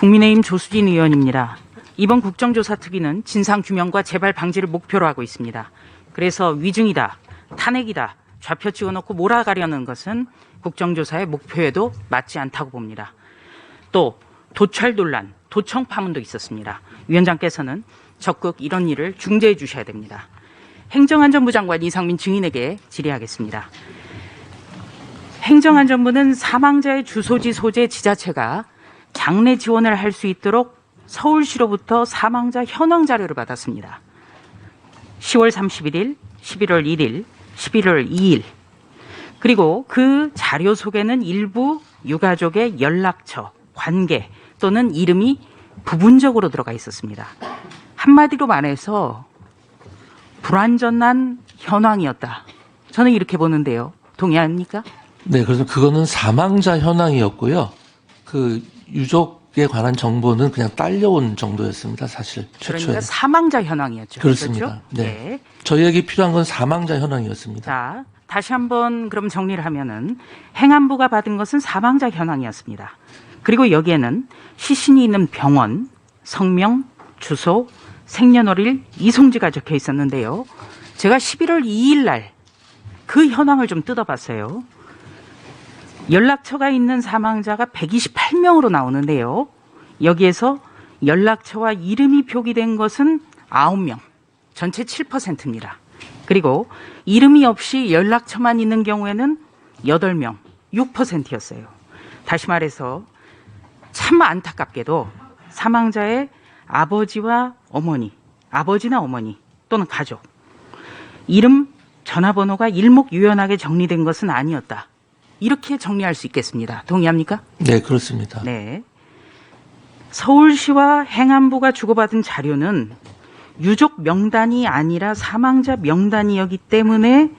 국민의힘 조수진 의원입니다. 이번 국정조사 특위는 진상규명과 재발 방지를 목표로 하고 있습니다. 그래서 위증이다, 탄핵이다, 좌표 찍어놓고 몰아가려는 것은 국정조사의 목표에도 맞지 않다고 봅니다. 또 도찰 논란, 도청 파문도 있었습니다. 위원장께서는 적극 이런 일을 중재해 주셔야 됩니다. 행정안전부 장관 이상민 증인에게 질의하겠습니다. 행정안전부는 사망자의 주소지 소재 지자체가 장례 지원을 할 수 있도록 서울시로부터 사망자 현황 자료를 받았습니다. 10월 31일, 11월 1일, 11월 2일. 그리고 그 자료 속에는 일부 유가족의 연락처, 관계 또는 이름이 부분적으로 들어가 있었습니다. 한마디로 말해서 불완전한 현황이었다. 저는 이렇게 보는데요. 동의합니까? 네, 그래서 그거는 사망자 현황이었고요. 그 유족에 관한 정보는 그냥 딸려온 정도였습니다. 사실 최초에. 그러니까 사망자 현황이었죠. 그렇습니다. 그렇죠? 네. 저희에게 필요한 건 사망자 현황이었습니다. 자, 다시 한번 그럼 정리를 하면은 행안부가 받은 것은 사망자 현황이었습니다. 그리고 여기에는 시신이 있는 병원, 성명, 주소, 생년월일, 이송지가 적혀 있었는데요. 제가 11월 2일 날 그 현황을 좀 뜯어봤어요. 연락처가 있는 사망자가 128명으로 나오는데요. 여기에서 연락처와 이름이 표기된 것은 9명, 전체 7%입니다. 그리고 이름이 없이 연락처만 있는 경우에는 8명, 6%였어요. 다시 말해서 참 안타깝게도 사망자의 아버지와 어머니, 아버지나 어머니 또는 가족, 이름, 전화번호가 일목요연하게 정리된 것은 아니었다. 이렇게 정리할 수 있겠습니다. 동의합니까? 네, 그렇습니다. 네. 서울시와 행안부가 주고받은 자료는 유족 명단이 아니라 사망자 명단이었기 때문에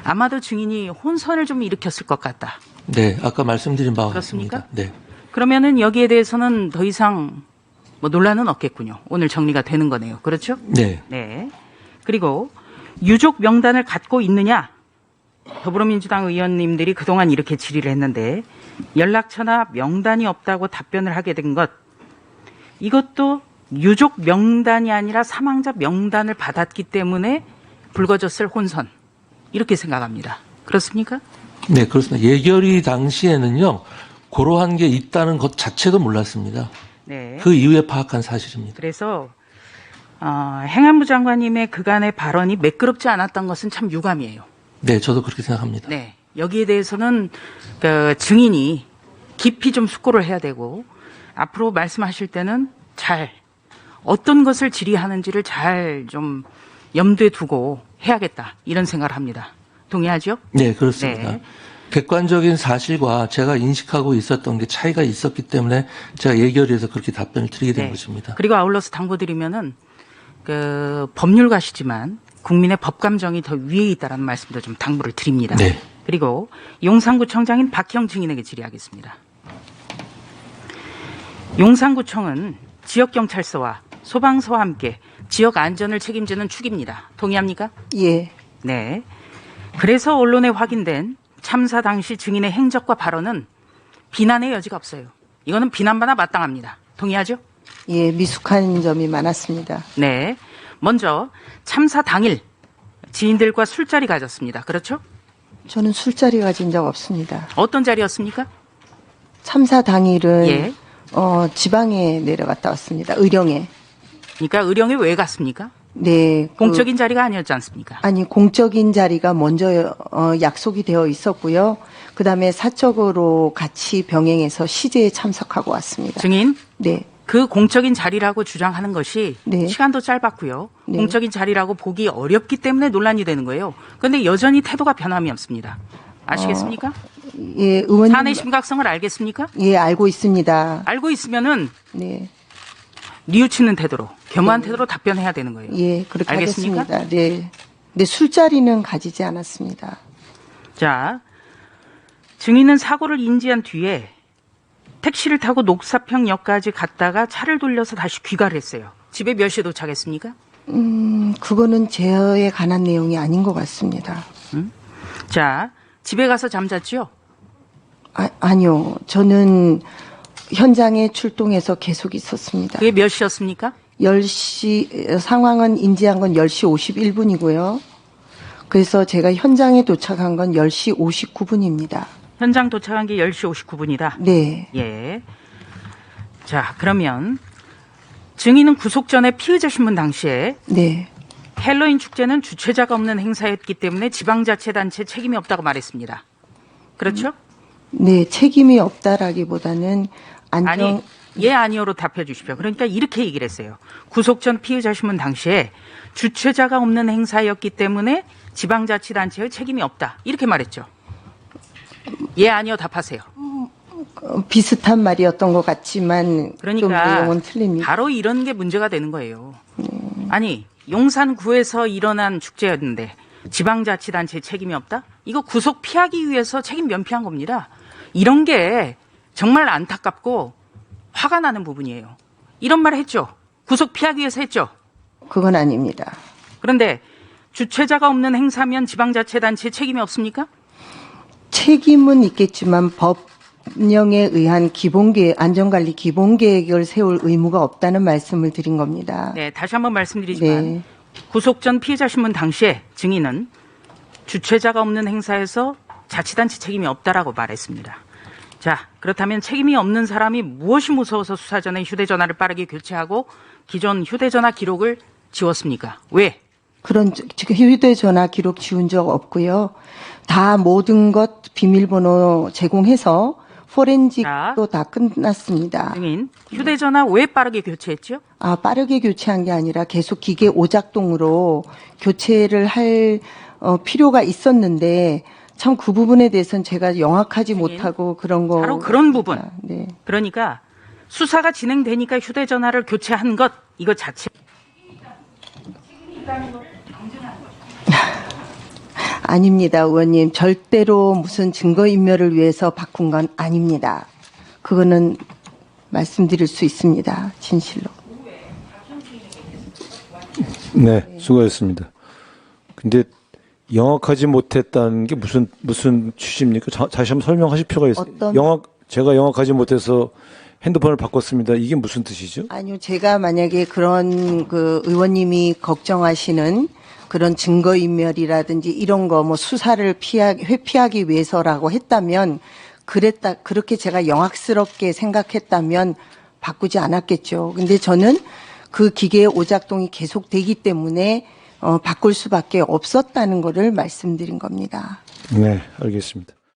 아마도 증인이 혼선을 좀 일으켰을 것 같다. 네, 아까 말씀드린 바와 그렇습니까? 같습니다. 네. 그러면은 여기에 대해서는 더 이상 논란은 없겠군요. 오늘 정리가 되는 거네요. 그렇죠? 네. 네. 그리고 유족 명단을 갖고 있느냐? 더불어민주당 의원님들이 그동안 이렇게 질의를 했는데 연락처나 명단이 없다고 답변을 하게 된 것, 이것도 유족 명단이 아니라 사망자 명단을 받았기 때문에 불거졌을 혼선, 이렇게 생각합니다. 그렇습니까? 네, 그렇습니다. 예결위 당시에는요, 그러한 게 있다는 것 자체도 몰랐습니다. 네. 그 이후에 파악한 사실입니다. 그래서 행안부 장관님의 그간의 발언이 매끄럽지 않았던 것은 참 유감이에요. 네, 저도 그렇게 생각합니다. 네. 여기에 대해서는 그 증인이 깊이 좀 숙고를 해야 되고 앞으로 말씀하실 때는 잘 어떤 것을 질의하는지를 잘 좀 염두에 두고 해야겠다. 이런 생각을 합니다. 동의하죠? 네, 그렇습니다. 네. 객관적인 사실과 제가 인식하고 있었던 게 차이가 있었기 때문에 제가 예결위에서 그렇게 답변을 드리게 된 네. 것입니다. 그리고 아울러서 당부드리면은 그 법률가시지만 국민의 법감정이 더 위에 있다라는 말씀도 좀 당부를 드립니다. 네. 그리고 용산구청장인 박형 증인에게 질의하겠습니다. 용산구청은 지역경찰서와 소방서와 함께 지역 안전을 책임지는 축입니다. 동의합니까? 예. 네. 그래서 언론에 확인된 참사 당시 증인의 행적과 발언은 비난의 여지가 없어요. 이거는 비난받아 마땅합니다. 동의하죠? 예, 미숙한 점이 많았습니다. 네. 먼저 참사 당일 지인들과 술자리 가졌습니다. 그렇죠? 저는 술자리 가진 적 없습니다. 어떤 자리였습니까? 참사 당일은 예. 지방에 내려갔다 왔습니다. 의령에. 그러니까 의령에 왜 갔습니까? 네. 공적인 자리가 아니었지 않습니까? 아니, 공적인 자리가 먼저 약속이 되어 있었고요. 그다음에 사적으로 같이 병행해서 시제에 참석하고 왔습니다. 증인, 네. 그 공적인 자리라고 주장하는 것이 네. 시간도 짧았고요. 네. 공적인 자리라고 보기 어렵기 때문에 논란이 되는 거예요. 그런데 여전히 태도가 변함이 없습니다. 아시겠습니까? 예, 의원님. 사안의 심각성을 알겠습니까? 예, 알고 있습니다. 알고 있으면은 네. 뉘우치는 태도로, 겸허한 태도로 답변해야 되는 거예요. 예, 그렇게 알겠습니까? 하겠습니다. 네. 네, 술자리는 가지지 않았습니다. 자, 증인은 사고를 인지한 뒤에 택시를 타고 녹사평역까지 갔다가 차를 돌려서 다시 귀가를 했어요. 집에 몇 시에 도착했습니까? 그거는 제어에 관한 내용이 아닌 것 같습니다. 자, 집에 가서 잠잤죠? 아니요. 저는 현장에 출동해서 계속 있었습니다. 그게 몇 시였습니까? 10시, 상황은 인지한 건 10시 51분이고요. 그래서 제가 현장에 도착한 건 10시 59분입니다. 현장 도착한 게 10시 59분이다. 네. 예. 자, 그러면 증인은 구속 전에 피의자 신문 당시에 네. 헬로윈 축제는 주최자가 없는 행사였기 때문에 지방자치단체 책임이 없다고 말했습니다. 그렇죠? 네, 책임이 없다라기보다는 아니, 예, 아니요로 답해 주십시오. 그러니까 이렇게 얘기를 했어요. 구속 전 피의자 신문 당시에 주최자가 없는 행사였기 때문에 지방자치단체의 책임이 없다. 이렇게 말했죠. 예, 아니요 답하세요. 비슷한 말이었던 것 같지만 좀 그러니까 내용은 틀립니다. 바로 이런 게 문제가 되는 거예요. 아니, 용산구에서 일어난 축제였는데 지방자치단체 책임이 없다? 이거 구속 피하기 위해서 책임 면피한 겁니다. 이런 게 정말 안타깝고 화가 나는 부분이에요. 이런 말 했죠. 구속 피하기 위해서 했죠. 그건 아닙니다. 그런데 주최자가 없는 행사면 지방자치단체 책임이 없습니까? 책임은 있겠지만 법령에 의한 안전관리 기본계획을 세울 의무가 없다는 말씀을 드린 겁니다. 네, 다시 한번 말씀드리지만 네. 구속 전 피의자 신문 당시에 증인은 주최자가 없는 행사에서 자치단체 책임이 없다라고 말했습니다. 자, 그렇다면 책임이 없는 사람이 무엇이 무서워서 수사 전에 휴대전화를 빠르게 교체하고 기존 휴대전화 기록을 지웠습니까? 왜? 지금 휴대전화 기록 지운 적 없고요. 다 모든 것 비밀번호 제공해서 포렌식도 다 끝났습니다. 증인, 휴대전화 왜 빠르게 교체했죠? 빠르게 교체한 게 아니라 계속 기계 오작동으로 교체를 할 필요가 있었는데 참 그 부분에 대해서는 제가 영악하지 못하고 그런 거. 바로 그런 부분. 네. 그러니까 수사가 진행되니까 휴대전화를 교체한 것 이거 자체. 아닙니다, 의원님. 절대로 무슨 증거인멸을 위해서 바꾼 건 아닙니다. 그거는 말씀드릴 수 있습니다. 진실로. 네, 수고하셨습니다. 근데 영악하지 못했다는 게 무슨 취지입니까? 다시 한번 설명하실 필요가 있어요. 제가 영악하지 못해서 핸드폰을 바꿨습니다. 이게 무슨 뜻이죠? 아니요, 제가 만약에 그런 의원님이 걱정하시는 그런 증거인멸이라든지 이런 거 수사를 회피하기 위해서라고 했다면 그렇게 제가 영악스럽게 생각했다면 바꾸지 않았겠죠. 근데 저는 그 기계의 오작동이 계속되기 때문에 바꿀 수밖에 없었다는 거를 말씀드린 겁니다. 네, 알겠습니다.